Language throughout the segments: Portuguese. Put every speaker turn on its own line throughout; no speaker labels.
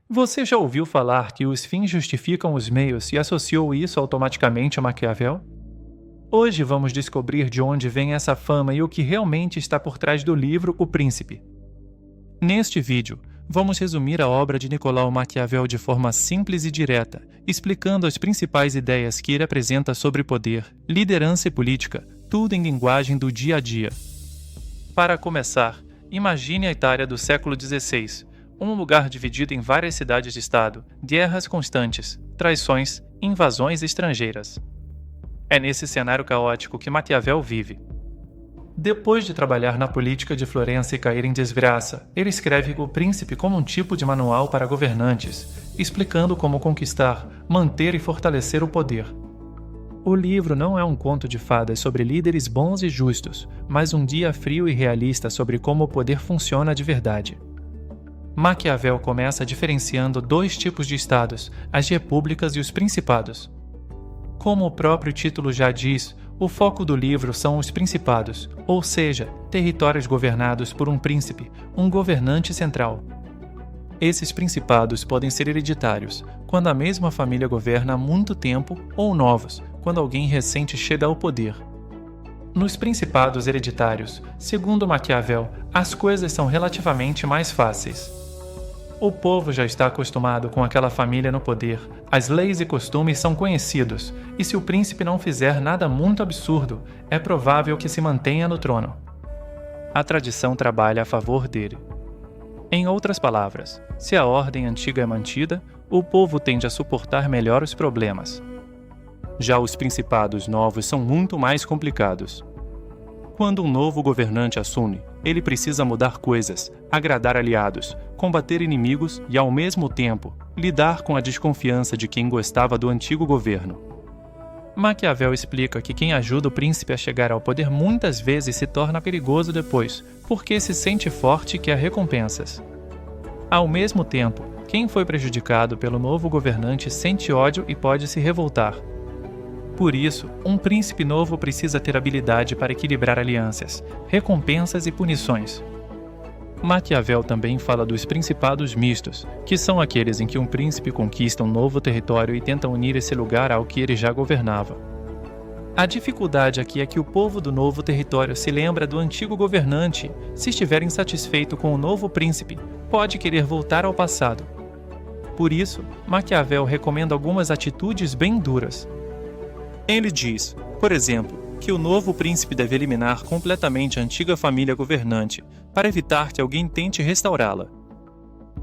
Você já ouviu falar que os fins justificam os meios e associou isso automaticamente a Maquiavel? Hoje vamos descobrir de onde vem essa fama e o que realmente está por trás do livro O Príncipe. Neste vídeo, vamos resumir a obra de Nicolau Maquiavel de forma simples e direta, explicando as principais ideias que ele apresenta sobre poder, liderança e política, tudo em linguagem do dia a dia. Para começar, imagine a Itália do século XVI, um lugar dividido em várias cidades-estado, guerras constantes, traições, invasões estrangeiras. É nesse cenário caótico que Maquiavel vive. Depois de trabalhar na política de Florença e cair em desgraça, ele escreve O Príncipe como um tipo de manual para governantes, explicando como conquistar, manter e fortalecer o poder. O livro não é um conto de fadas sobre líderes bons e justos, mas um guia frio e realista sobre como o poder funciona de verdade. Maquiavel começa diferenciando dois tipos de estados, as repúblicas e os principados. Como o próprio título já diz, o foco do livro são os principados, ou seja, territórios governados por um príncipe, um governante central. Esses principados podem ser hereditários, quando a mesma família governa há muito tempo, ou novos, quando alguém recente chega ao poder. Nos principados hereditários, segundo Maquiavel, as coisas são relativamente mais fáceis. O povo já está acostumado com aquela família no poder, as leis e costumes são conhecidos, e se o príncipe não fizer nada muito absurdo, é provável que se mantenha no trono. A tradição trabalha a favor dele. Em outras palavras, se a ordem antiga é mantida, o povo tende a suportar melhor os problemas. Já os principados novos são muito mais complicados. Quando um novo governante assume, ele precisa mudar coisas, agradar aliados, combater inimigos e, ao mesmo tempo, lidar com a desconfiança de quem gostava do antigo governo. Maquiavel explica que quem ajuda o príncipe a chegar ao poder muitas vezes se torna perigoso depois, porque se sente forte e quer recompensas. Ao mesmo tempo, quem foi prejudicado pelo novo governante sente ódio e pode se revoltar. Por isso, um príncipe novo precisa ter habilidade para equilibrar alianças, recompensas e punições. Maquiavel também fala dos principados mistos, que são aqueles em que um príncipe conquista um novo território e tenta unir esse lugar ao que ele já governava. A dificuldade aqui é que o povo do novo território se lembra do antigo governante, se estiver insatisfeito com o novo príncipe, pode querer voltar ao passado. Por isso, Maquiavel recomenda algumas atitudes bem duras. Ele diz, por exemplo, que o novo príncipe deve eliminar completamente a antiga família governante, para evitar que alguém tente restaurá-la.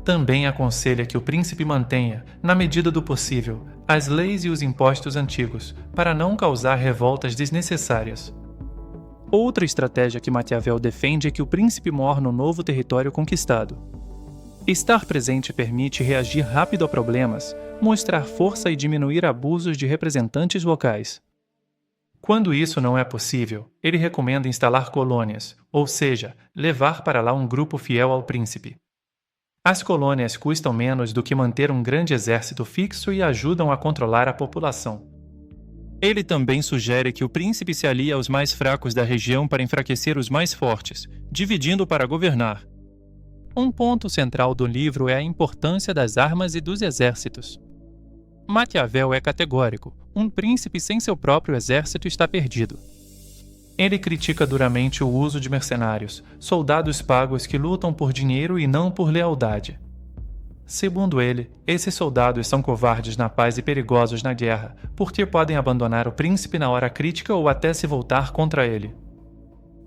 Também aconselha que o príncipe mantenha, na medida do possível, as leis e os impostos antigos, para não causar revoltas desnecessárias. Outra estratégia que Maquiavel defende é que o príncipe morra no novo território conquistado. Estar presente permite reagir rápido a problemas, mostrar força e diminuir abusos de representantes locais. Quando isso não é possível, ele recomenda instalar colônias, ou seja, levar para lá um grupo fiel ao príncipe. As colônias custam menos do que manter um grande exército fixo e ajudam a controlar a população. Ele também sugere que o príncipe se alie aos mais fracos da região para enfraquecer os mais fortes, dividindo para governar. Um ponto central do livro é a importância das armas e dos exércitos. Maquiavel é categórico. Um príncipe sem seu próprio exército está perdido. Ele critica duramente o uso de mercenários, soldados pagos que lutam por dinheiro e não por lealdade. Segundo ele, esses soldados são covardes na paz e perigosos na guerra, porque podem abandonar o príncipe na hora crítica ou até se voltar contra ele.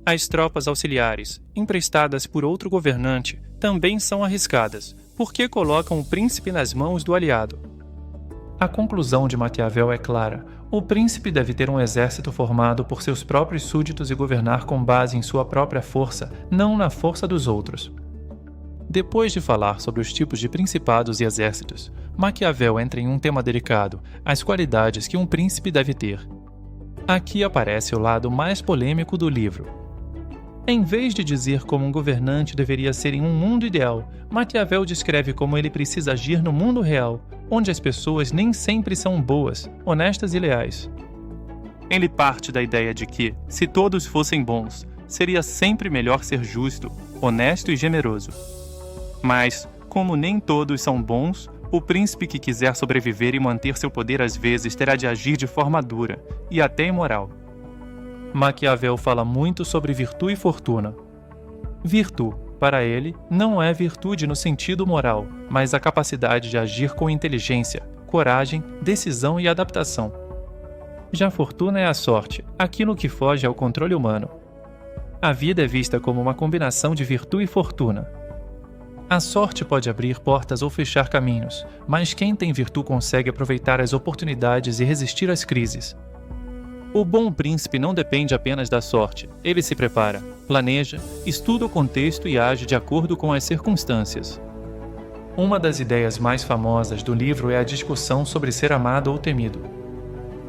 As tropas auxiliares, emprestadas por outro governante, também são arriscadas, porque colocam o príncipe nas mãos do aliado. A conclusão de Maquiavel é clara. O príncipe deve ter um exército formado por seus próprios súditos e governar com base em sua própria força, não na força dos outros. Depois de falar sobre os tipos de principados e exércitos, Maquiavel entra em um tema delicado, as qualidades que um príncipe deve ter. Aqui aparece o lado mais polêmico do livro. Em vez de dizer como um governante deveria ser em um mundo ideal, Maquiavel descreve como ele precisa agir no mundo real, onde as pessoas nem sempre são boas, honestas e leais. Ele parte da ideia de que, se todos fossem bons, seria sempre melhor ser justo, honesto e generoso. Mas, como nem todos são bons, o príncipe que quiser sobreviver e manter seu poder às vezes terá de agir de forma dura e até imoral. Maquiavel fala muito sobre virtude e fortuna. Virtude, para ele, não é virtude no sentido moral, mas a capacidade de agir com inteligência, coragem, decisão e adaptação. Já fortuna é a sorte, aquilo que foge ao controle humano. A vida é vista como uma combinação de virtude e fortuna. A sorte pode abrir portas ou fechar caminhos, mas quem tem virtude consegue aproveitar as oportunidades e resistir às crises. O bom príncipe não depende apenas da sorte. Ele se prepara, planeja, estuda o contexto e age de acordo com as circunstâncias. Uma das ideias mais famosas do livro é a discussão sobre ser amado ou temido.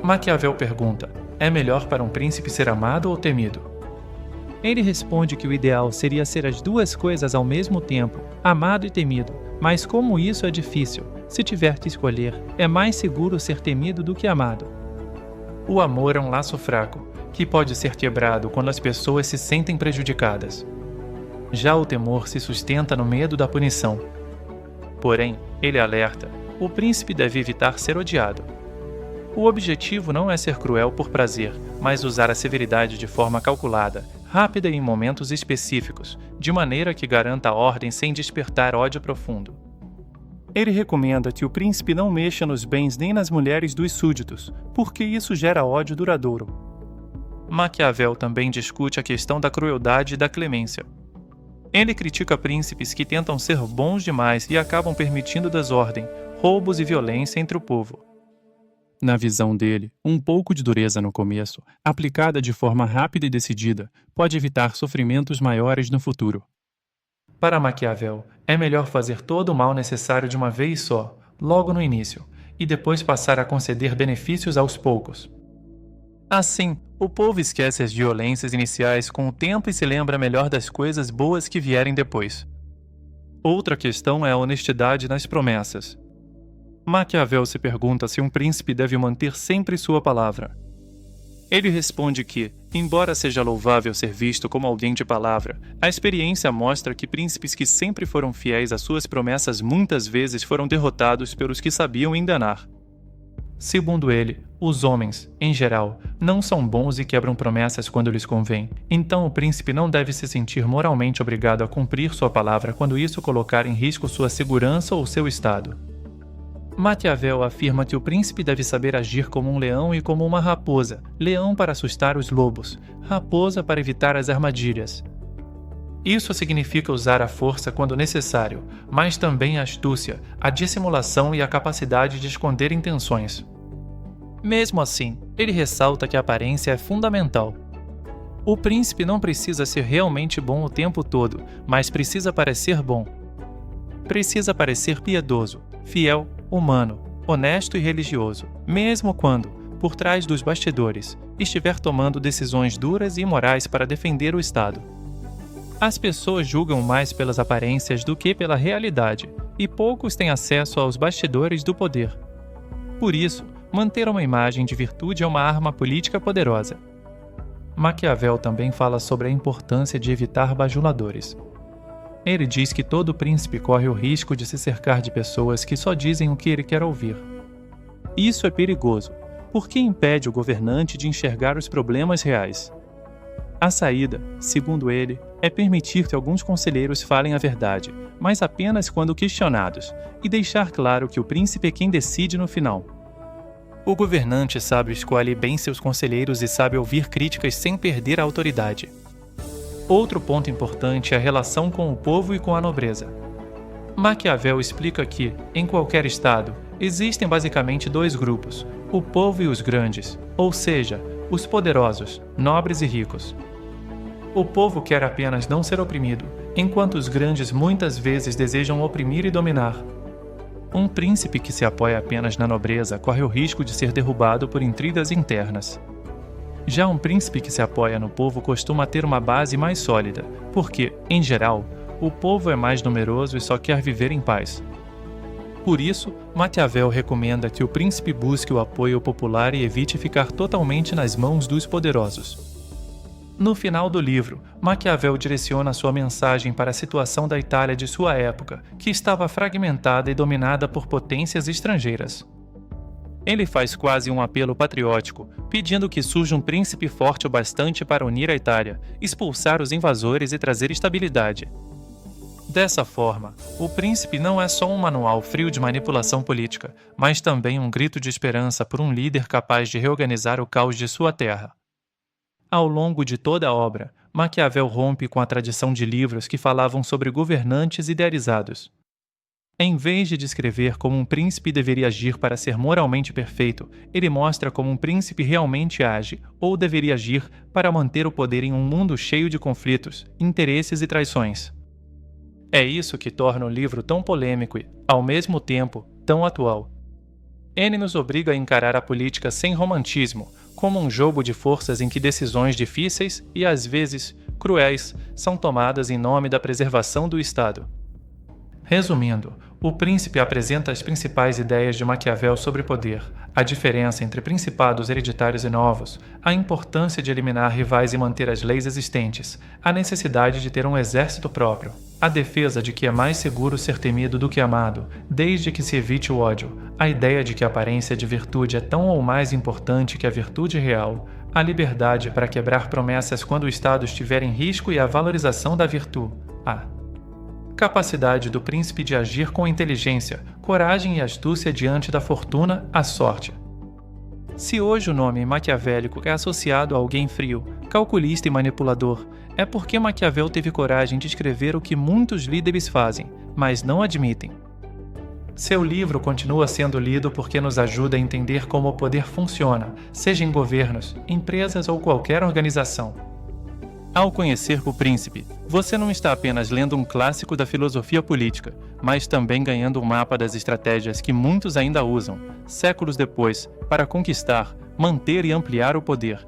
Maquiavel pergunta: é melhor para um príncipe ser amado ou temido? Ele responde que o ideal seria ser as duas coisas ao mesmo tempo, amado e temido, mas como isso é difícil, se tiver que escolher, é mais seguro ser temido do que amado. O amor é um laço fraco, que pode ser quebrado quando as pessoas se sentem prejudicadas. Já o temor se sustenta no medo da punição. Porém, ele alerta, o príncipe deve evitar ser odiado. O objetivo não é ser cruel por prazer, mas usar a severidade de forma calculada, rápida e em momentos específicos, de maneira que garanta a ordem sem despertar ódio profundo. Ele recomenda que o príncipe não mexa nos bens nem nas mulheres dos súditos, porque isso gera ódio duradouro. Maquiavel também discute a questão da crueldade e da clemência. Ele critica príncipes que tentam ser bons demais e acabam permitindo desordem, roubos e violência entre o povo. Na visão dele, um pouco de dureza no começo, aplicada de forma rápida e decidida, pode evitar sofrimentos maiores no futuro. Para Maquiavel, é melhor fazer todo o mal necessário de uma vez só, logo no início, e depois passar a conceder benefícios aos poucos. Assim, o povo esquece as violências iniciais com o tempo e se lembra melhor das coisas boas que vierem depois. Outra questão é a honestidade nas promessas. Maquiavel se pergunta se um príncipe deve manter sempre sua palavra. Ele responde que, embora seja louvável ser visto como alguém de palavra, a experiência mostra que príncipes que sempre foram fiéis às suas promessas muitas vezes foram derrotados pelos que sabiam enganar. Segundo ele, os homens, em geral, não são bons e quebram promessas quando lhes convém, então o príncipe não deve se sentir moralmente obrigado a cumprir sua palavra quando isso colocar em risco sua segurança ou seu estado. Maquiavel afirma que o príncipe deve saber agir como um leão e como uma raposa, leão para assustar os lobos, raposa para evitar as armadilhas. Isso significa usar a força quando necessário, mas também a astúcia, a dissimulação e a capacidade de esconder intenções. Mesmo assim, ele ressalta que a aparência é fundamental. O príncipe não precisa ser realmente bom o tempo todo, mas precisa parecer bom. Precisa parecer piedoso, fiel, humano, honesto e religioso, mesmo quando, por trás dos bastidores, estiver tomando decisões duras e imorais para defender o Estado. As pessoas julgam mais pelas aparências do que pela realidade, e poucos têm acesso aos bastidores do poder. Por isso, manter uma imagem de virtude é uma arma política poderosa. Maquiavel também fala sobre a importância de evitar bajuladores. Ele diz que todo príncipe corre o risco de se cercar de pessoas que só dizem o que ele quer ouvir. Isso é perigoso, porque impede o governante de enxergar os problemas reais. A saída, segundo ele, é permitir que alguns conselheiros falem a verdade, mas apenas quando questionados, e deixar claro que o príncipe é quem decide no final. O governante sábio escolhe bem seus conselheiros e sabe ouvir críticas sem perder a autoridade. Outro ponto importante é a relação com o povo e com a nobreza. Maquiavel explica que, em qualquer estado, existem basicamente dois grupos, o povo e os grandes, ou seja, os poderosos, nobres e ricos. O povo quer apenas não ser oprimido, enquanto os grandes muitas vezes desejam oprimir e dominar. Um príncipe que se apoia apenas na nobreza corre o risco de ser derrubado por intrigas internas. Já um príncipe que se apoia no povo costuma ter uma base mais sólida, porque, em geral, o povo é mais numeroso e só quer viver em paz. Por isso, Maquiavel recomenda que o príncipe busque o apoio popular e evite ficar totalmente nas mãos dos poderosos. No final do livro, Maquiavel direciona sua mensagem para a situação da Itália de sua época, que estava fragmentada e dominada por potências estrangeiras. Ele faz quase um apelo patriótico, pedindo que surja um príncipe forte o bastante para unir a Itália, expulsar os invasores e trazer estabilidade. Dessa forma, O Príncipe não é só um manual frio de manipulação política, mas também um grito de esperança por um líder capaz de reorganizar o caos de sua terra. Ao longo de toda a obra, Maquiavel rompe com a tradição de livros que falavam sobre governantes idealizados. Em vez de descrever como um príncipe deveria agir para ser moralmente perfeito, ele mostra como um príncipe realmente age ou deveria agir para manter o poder em um mundo cheio de conflitos, interesses e traições. É isso que torna o livro tão polêmico e, ao mesmo tempo, tão atual. Ele nos obriga a encarar a política sem romantismo, como um jogo de forças em que decisões difíceis e, às vezes, cruéis são tomadas em nome da preservação do Estado. Resumindo, O Príncipe apresenta as principais ideias de Maquiavel sobre poder, a diferença entre principados hereditários e novos, a importância de eliminar rivais e manter as leis existentes, a necessidade de ter um exército próprio, a defesa de que é mais seguro ser temido do que amado, desde que se evite o ódio, a ideia de que a aparência de virtude é tão ou mais importante que a virtude real, a liberdade para quebrar promessas quando o Estado estiver em risco e a valorização da virtude, a capacidade do príncipe de agir com inteligência, coragem e astúcia diante da fortuna, a sorte. Se hoje o nome maquiavélico é associado a alguém frio, calculista e manipulador, é porque Maquiavel teve coragem de escrever o que muitos líderes fazem, mas não admitem. Seu livro continua sendo lido porque nos ajuda a entender como o poder funciona, seja em governos, empresas ou qualquer organização. Ao conhecer O Príncipe, você não está apenas lendo um clássico da filosofia política, mas também ganhando um mapa das estratégias que muitos ainda usam, séculos depois, para conquistar, manter e ampliar o poder.